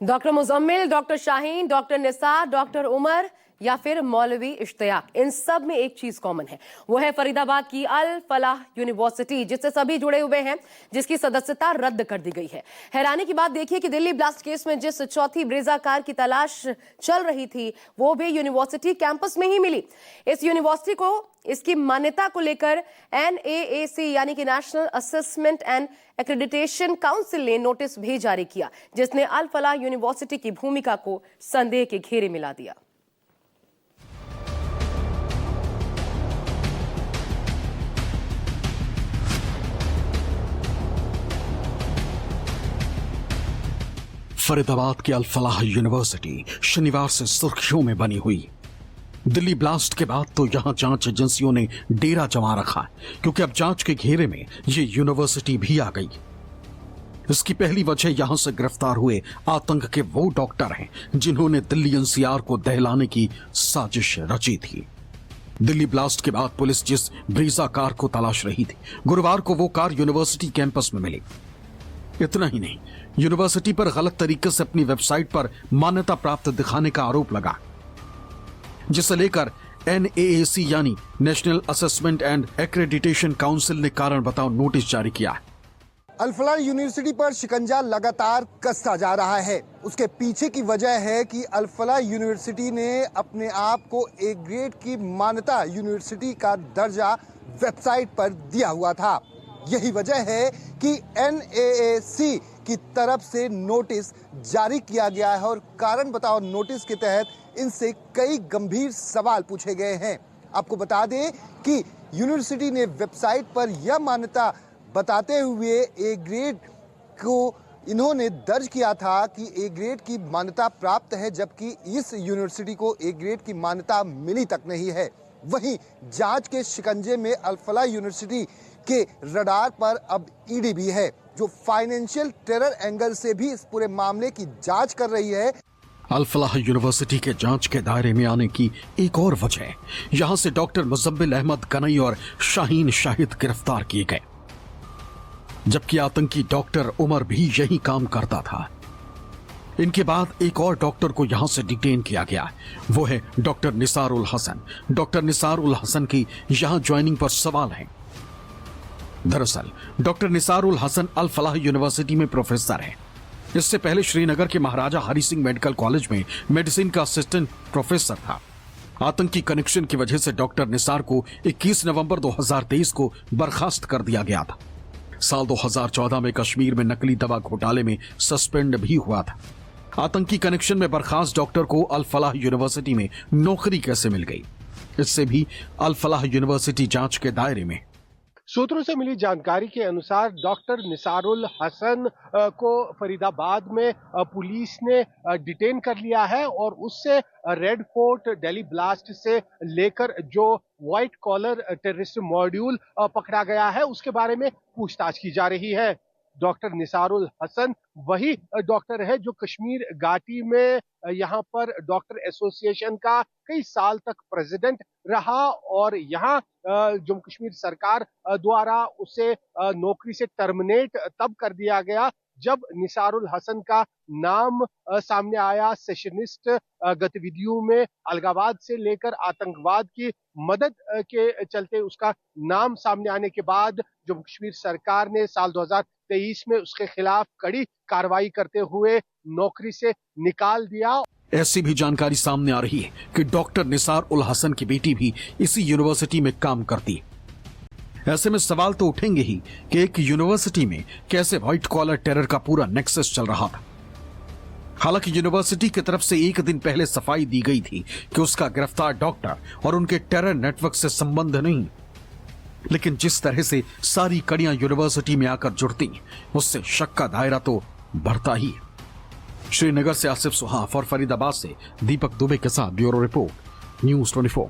Doctor Muzammil, doctor Shaheen, doctor Nisar, doctor Umar या फिर मौलवी इश्तियाक, इन सब में एक चीज कॉमन है, वो है फरीदाबाद की अल फलाह यूनिवर्सिटी, जिससे सभी जुड़े हुए हैं, जिसकी सदस्यता रद्द कर दी गई है। हैरानी की बात देखिए कि दिल्ली ब्लास्ट केस में जिस चौथी ब्रेजा कार की तलाश चल रही थी, वो भी यूनिवर्सिटी कैंपस में ही मिली। इस यूनिवर्सिटी को इसकी मान्यता को लेकर NAAC यानी कि national assessment and accreditation council ने नोटिस भी जारी किया, जिसने अल फलाह यूनिवर्सिटी की भूमिका को संदेह के घेरे में ला दिया। फरीदाबाद की अल फलाह यूनिवर्सिटी शनिवार से सुर्खियों में बनी हुई। दिल्ली ब्लास्ट के बाद तो यहां जांच एजेंसियों ने डेरा जमा रखा है, क्योंकि अब जांच के घेरे में ये यूनिवर्सिटी भी आ गई। इसकी पहली वजह यहां से गिरफ्तार हुए आतंक के वो डॉक्टर हैं जिन्होंने दिल्ली NCR को दहलाने की साजिश रची थी। दिल्ली ब्लास्ट के बाद पुलिस जिस ब्रीजा कार को तलाश रही थी, गुरुवार को वो कार यूनिवर्सिटी कैंपस में मिली। इतना ही नहीं, यूनिवर्सिटी पर गलत तरीके से अपनी वेबसाइट पर मान्यता प्राप्त दिखाने का आरोप लगा, जिसे लेकर NAAC यानी national assessment and accreditation council ने कारण बताओ नोटिस जारी किया है। अल फलाह यूनिवर्सिटी पर शिकंजा लगातार कसता जा रहा है। उसके पीछे की वजह है कि अल फलाह यूनिवर्सिटी ने अपने आप को A ग्रेड की मान्यता यूनिवर्सिटी का दर्जा वेबसाइट पर दिया हुआ था। यही वजह है कि NAAC की तरफ से नोटिस जारी किया गया है और कारण बताओ नोटिस के तहत इनसे कई गंभीर सवाल पूछे गए हैं। आपको बता दें कि यूनिवर्सिटी ने वेबसाइट पर यह मान्यता बताते हुए A ग्रेड को इन्होंने दर्ज किया था कि A ग्रेड की मान्यता प्राप्त है, जबकि इस यूनिवर्सिटी को A ग्रेड की मान्यता मिली तक नहीं है। वहीं जांच के शिकंजे में अल फलाह यूनिवर्सिटी के रडार पर अब ED भी है, जो फाइनेंशियल टेरर एंगल से भी इस पूरे मामले की जांच कर रही है। अल फलाह यूनिवर्सिटी के जांच के दायरे में आने की एक और वजह, यहां से डॉक्टर मुजम्मिल अहमद गनई और शाहीन शाहिद गिरफ्तार किए गए, जबकि आतंकी डॉक्टर उमर भी यही काम करता था। इनके बाद एक और डॉक्टर को यहां से डिटेन किया गया, वो है डॉक्टर निसार उल हसन। डॉक्टर निसार उल हसन की यहां ज्वाइनिंग पर सवाल है। दरअसल डॉक्टर निसार उल हसन अल फलाह यूनिवर्सिटी में प्रोफेसर है। इससे पहले श्रीनगर के महाराजा हरि सिंह मेडिकल कॉलेज में मेडिसिन का असिस्टेंट प्रोफेसर था। आतंकी कनेक्शन की वजह से डॉक्टर निसार को 21 नवंबर 2023 को बर्खास्त कर दिया गया था। साल 2014 में कश्मीर में नकली दवा घोटाले में सस्पेंड भी हुआ था। आतंकी कनेक्शन में बर्खास्त डॉक्टर को अल फलाह यूनिवर्सिटी में नौकरी कैसे मिल गई, इससे भी अल फलाह यूनिवर्सिटी जांच के दायरे में। सूत्रों से मिली जानकारी के अनुसार डॉक्टर निसारुल हसन को फरीदाबाद में पुलिस ने डिटेन कर लिया है और उससे रेड फोर्ट दिल्ली ब्लास्ट से लेकर जो व्हाइट कॉलर टेररिस्ट मॉड्यूल पकड़ा गया है उसके बारे में पूछताछ की जा रही है। डॉक्टर निसारुल हसन वही डॉक्टर है जो कश्मीर घाटी में यहाँ पर डॉक्टर एसोसिएशन का कई साल तक प्रेसिडेंट रहा और यहाँ जम्मू कश्मीर सरकार द्वारा उसे नौकरी से टर्मिनेट तब कर दिया गया जब निसारुल हसन का नाम सामने आया सेशनिस्ट गतिविधियों में अलगावाद से लेकर आतंकवाद की मदद के चलते उसका नाम सामने आने के बाद जम्मू कश्मीर सरकार ने साल 2023 में उसके खिलाफ कड़ी कार्रवाई करते हुए नौकरी से निकाल दिया। ऐसी भी जानकारी सामने आ रही है कि डॉक्टर निसार उल हसन की बेटी भी इसी यूनिवर्सिटी में काम करती है। ऐसे में सवाल तो उठेंगे ही कि एक यूनिवर्सिटी में कैसे व्हाइट कॉलर टेरर का पूरा नेक्सस चल रहा था। हालांकि यूनिवर्सिटी की तरफ से एक दिन पहले सफाई दी गई थी कि उसका गिरफ्तार डॉक्टर और उनके टेरर नेटवर्क से संबंध नहीं, लेकिन जिस तरह से सारी कड़ियां यूनिवर्सिटी में आकर जुड़ती उससे शक का दायरा तो बढ़ता ही है। श्रीनगर से आसिफ सुहाफ और फरीदाबाद से दीपक दुबे के साथ ब्यूरो रिपोर्ट, न्यूज़ 24।